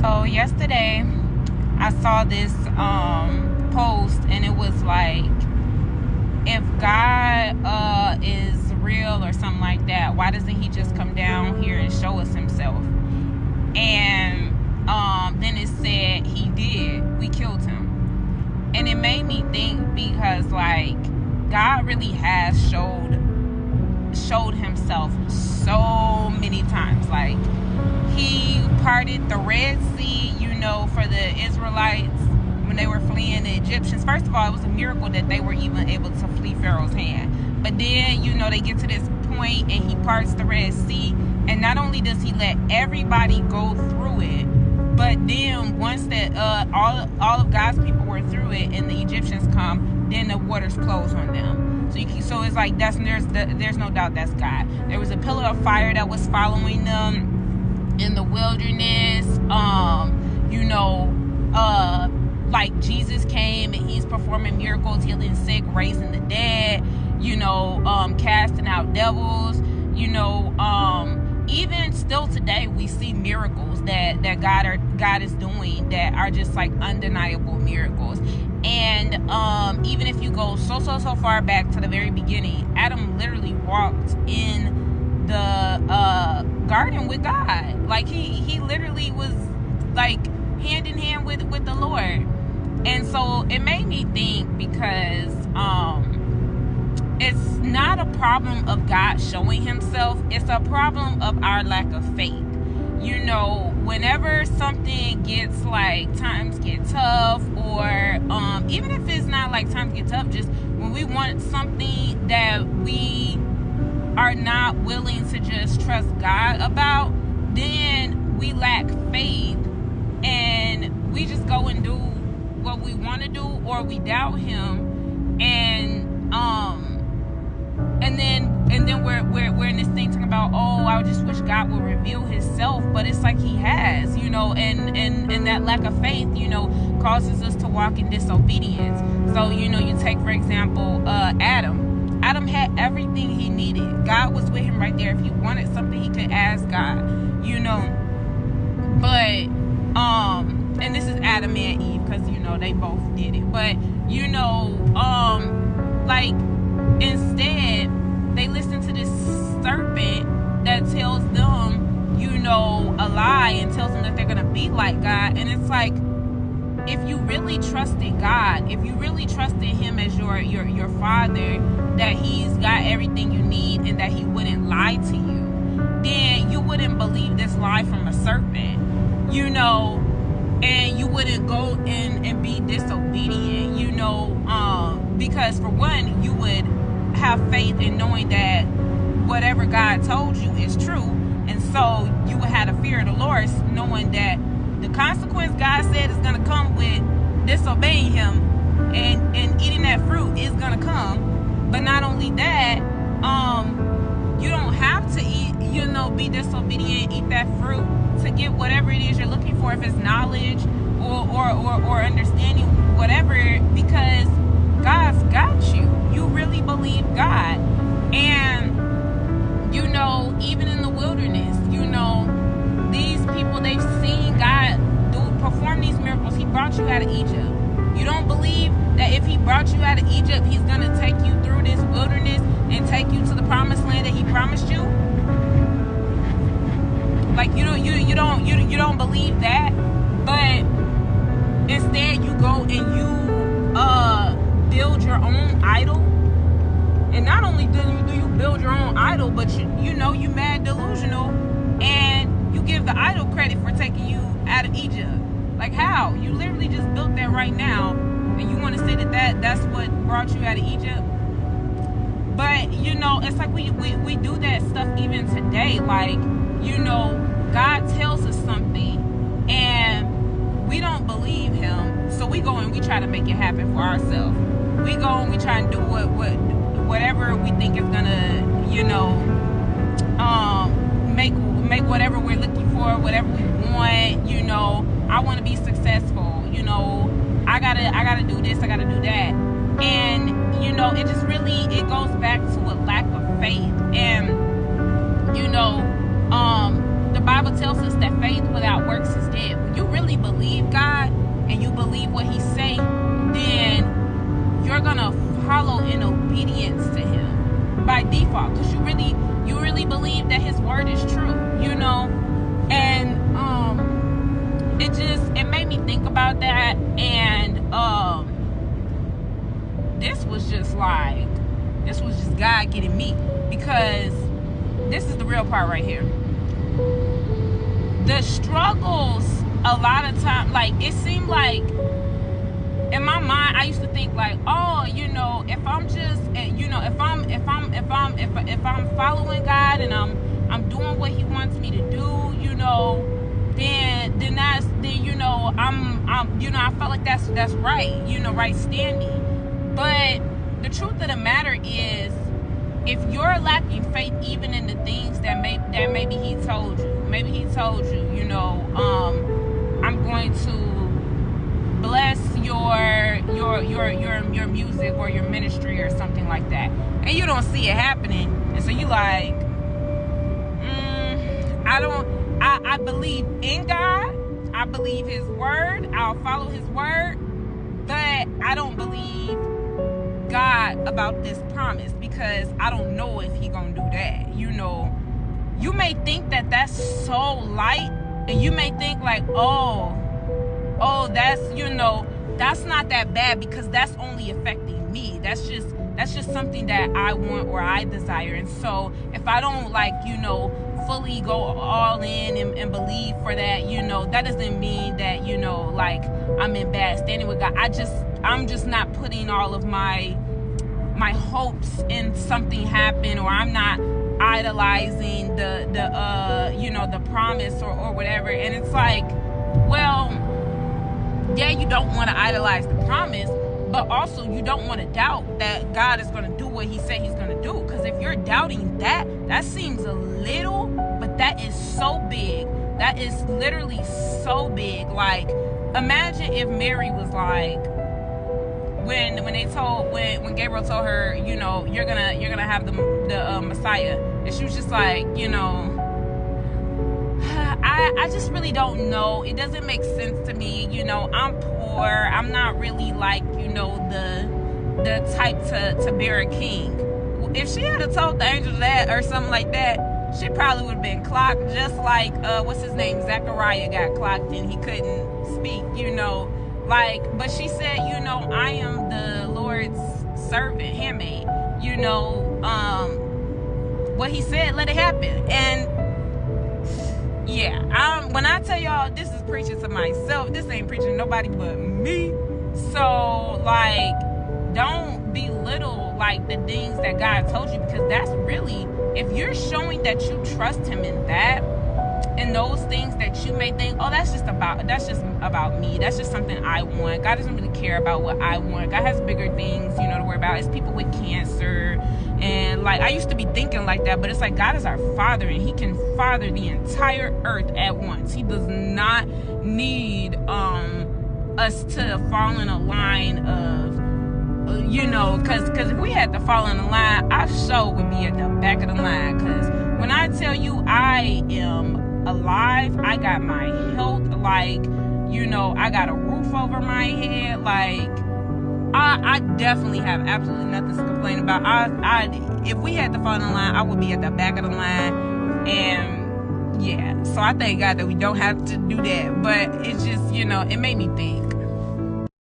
So yesterday I saw this post, and it was like, if God is real or something like that, why doesn't he just come down here and show us himself? And then it said he did. We killed him. And it made me think, because like God really has showed himself so many times. Like, he parted the Red Sea, for the Israelites when they were fleeing the Egyptians. First of all, it was a miracle that they were even able to flee Pharaoh's hand. But then, they get to this point and he parts the Red Sea. And not only does he let everybody go through it, but then once that all of God's people were through it and the Egyptians come, then the waters close on them. So it's like there's no doubt that's God. There was a pillar of fire that was following them in the wilderness. Like Jesus came and he's performing miracles, healing sick, raising the dead, casting out devils, even still today we see miracles that God is doing that are just like undeniable miracles. And even if you go so far back to the very beginning, Adam literally walked in the garden with God. Like he literally was like hand in hand with the Lord. And so it made me think, because it's not a problem of God showing himself, it's a problem of our lack of faith. Whenever something gets like times get tough, or even if it's not like times get tough, just when we want something that we are not willing to just trust God about, then we lack faith and we just go and do what we want to do, or we doubt him, and then we're in this thing talking about, oh, I just wish God would reveal himself. But it's like he has, and that lack of faith, causes us to walk in disobedience. So, you take, for example, Adam had everything he needed. God was with him right there. If he wanted something, he could ask God, but and this is Adam and Eve, because they both did it. But like, instead they listen to this serpent that tells them, a lie, and tells them that they're gonna be like God. And it's like, if you really trusted God, if you really trusted him as your father, that he's got everything you need and that he wouldn't lie to you, then you wouldn't believe this lie from a serpent, and you wouldn't go in and be disobedient, because for one, you would have faith in knowing that whatever God told you is true. And so you would have the fear of the Lord, knowing that the consequence God said is going to come with disobeying him, and eating that fruit is going to come. But not only that, you don't have to eat, be disobedient, eat that fruit to get whatever it is you're looking for, if it's knowledge or understanding, whatever, because God's got you. You really believe God. And even in the wilderness, these people, they've seen God perform these miracles. He brought you out of Egypt. You don't believe that if he brought you out of Egypt, he's going to take you through this wilderness and take you to the promised land that he promised you? Like, you don't believe that, but instead you go and you build your own idol. And not only do you build your own idol, but you mad delusional, and you give the idol credit for taking you out of Egypt. Like, how? You literally just built that right now, and you want to say that's what brought you out of Egypt? But it's like we do that stuff even today. Like, God tells us something and we don't believe him, so we go and we try to make it happen for ourselves. We go and we try and do whatever we think is gonna, make whatever we're looking for, whatever we want. I want to be successful. I gotta do this, I gotta do that, and it just really, it goes back to a lack of faith. And the Bible tells us that faith without works is dead. When you really it made me think about that. And this was just God getting me, because this is the real part right here. The struggles, a lot of time, like, it seemed like in my mind, I used to think like, oh, if I'm just, if I'm following God and I'm doing what He wants me to do, then I felt like that's right, right standing. But the truth of the matter is, if you're lacking faith even in the things that maybe He told you, I'm going to bless your music or your ministry or something like that, and you don't see it happening, and so you like, I believe in God, I believe His word, I'll follow His word, but I don't believe God about this promise, because I don't know if He gonna do that. You may think that that's so light, and you may think like, oh, that's not that bad, because that's only affecting me. That's just something that I want or I desire. And so if I don't fully go all in and believe for that, that doesn't mean that, I'm in bad standing with God. I'm just not putting all of my hopes in something happen, or I'm not idolizing the promise or whatever. And it's like, well, yeah, you don't want to idolize the promise, but also you don't want to doubt that God is going to do what He said He's going to do. Because if you're doubting that seems a little, but that is so big. That is literally so big. Like, imagine if Mary was like, when Gabriel told her, you're gonna have the Messiah, and she was just like, I just really don't know. It doesn't make sense to me. I'm poor. I'm not really like, the type to bear a king. If she had told the angel that or something like that, she probably would have been clocked, just like what's his name, Zechariah got clocked and he couldn't speak. But she said, I am the Lord's servant, handmaid. What He said, let it happen. And yeah, when I tell y'all, this is preaching to myself. This ain't preaching to nobody but me. So, don't belittle, the things that God told you, because that's really, if you're showing that you trust Him in that, and those things that you may think, oh, that's just about me, that's just something I want. God doesn't really care about what I want. God has bigger things, to worry about. It's people with cancer, and I used to be thinking like that, but it's like, God is our Father, and He can father the entire earth at once. He does not need us to fall in a line of, because if we had to fall in a line, our show would be at the back of the line. Because when I tell you I am alive, I got my health, I got a roof over my head, I definitely have absolutely nothing to complain about. If we had to fall in the line, I would be at the back of the line. And yeah, so I thank God that we don't have to do that. But it's just, it made me think.